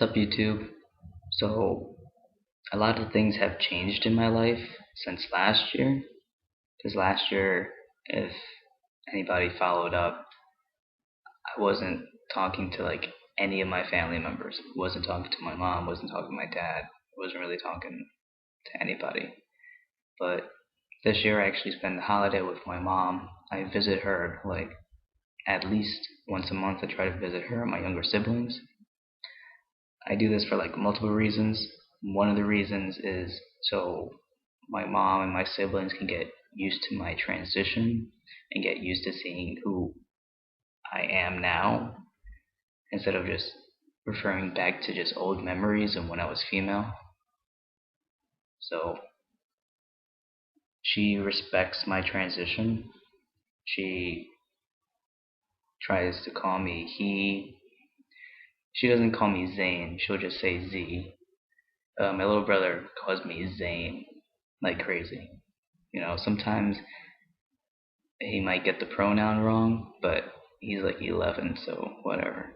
Sup YouTube? So a lot of things have changed in my life since last year. Because last year, if anybody followed up, I wasn't talking to like any of my family members. Wasn't talking to my mom. Wasn't talking to my dad. Wasn't really talking to anybody. But this year, I actually spend the holiday with my mom. I visit her like at least once a month. I try to visit her and my younger siblings. I do this for like multiple reasons. One of the reasons is so my mom and my siblings can get used to my transition and get used to seeing who I am now instead of just referring back to just old memories and when I was female. So she respects my transition. She tries to call me he. She doesn't call me Zane. She'll just say Z. My little brother calls me Zane like crazy. Sometimes he might get the pronoun wrong, but he's like 11, so whatever.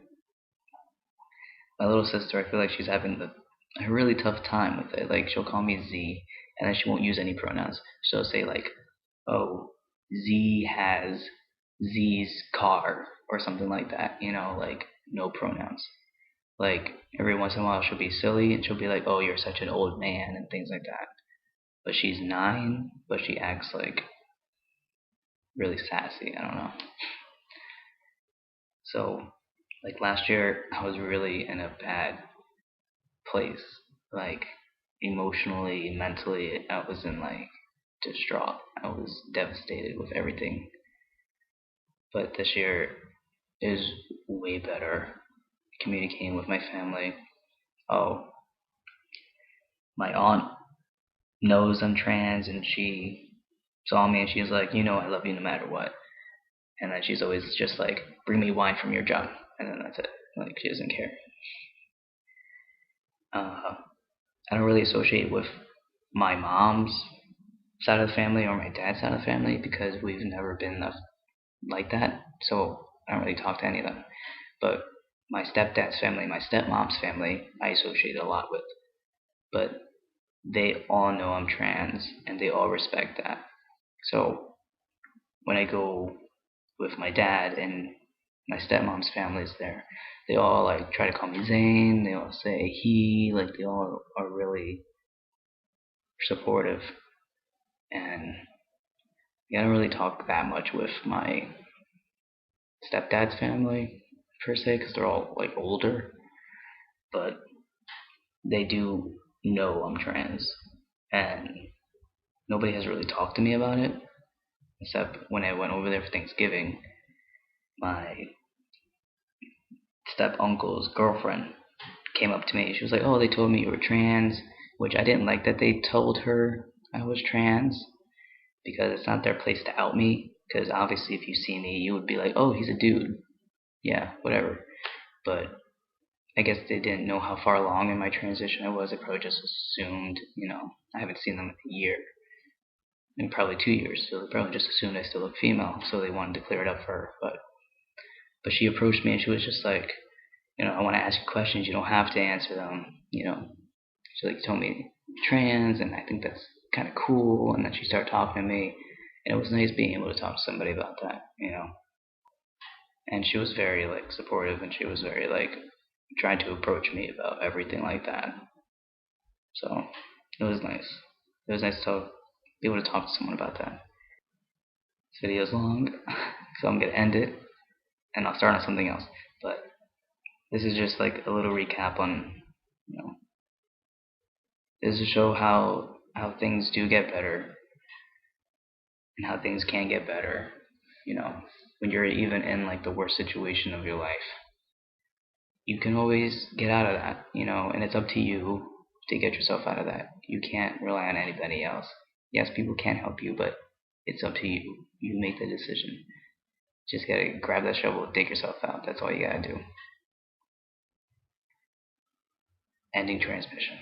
My little sister, I feel like she's having a really tough time with it. Like she'll call me Z, and then she won't use any pronouns. She'll say like, "Oh, Z has Z's car" or something like that. Like no pronouns. Like every once in a while she'll be silly and she'll be like, "Oh, you're such an old man" and things like that. But she's 9, but she acts like really sassy. I don't know. So, like last year, I was really in a bad place. Like emotionally, mentally, I was in like distraught. I was devastated with everything. But this year is way better. Communicating with my family. Oh, my aunt knows I'm trans, and she saw me and she was like, I love you no matter what. And then she's always just like, bring me wine from your jug, and then that's it. Like she doesn't care. Uh, I don't really associate with my mom's side of the family or my dad's side of the family because we've never been like that. So I don't really talk to any of them. But my stepdad's family, my stepmom's family, I associate a lot with. But they all know I'm trans and they all respect that. So when I go with my dad and my stepmom's family is there, they all like try to call me Zane. They all say he. Like they all are really supportive. And I don't really talk that much with my stepdad's family per se because they're all like older, but they do know I'm trans, and nobody has really talked to me about it except when I went over there for Thanksgiving. My step uncle's girlfriend came up to me. She was like, "Oh, they told me you were trans," which I didn't like that they told her I was trans because it's not their place to out me. Because obviously, if you see me, you would be like, "Oh, he's a dude." Yeah, whatever. But I guess they didn't know how far along in my transition I was. They probably just assumed, I haven't seen them in a year, and probably 2 years, so they probably just assumed I still look female, so they wanted to clear it up for her. But she approached me and she was just like, I want to ask you questions. You don't have to answer them. She like told me trans, and I think that's kind of cool. And then she started talking to me, and it was nice being able to talk to somebody about that. And she was very like supportive, and she was very like trying to approach me about everything like that. So it was nice. It was nice to be able to talk to someone about that. This video's long, so I'm gonna end it, and I'll start on something else. But this is just like a little recap on, you know, this is to show how things do get better and how things can get better. When you're even in like the worst situation of your life, you can always get out of that. And it's up to you to get yourself out of that. You can't rely on anybody else. Yes, people can help you, but it's up to you. You make the decision. Just gotta grab that shovel, dig yourself out. That's all you gotta do. Ending transmission.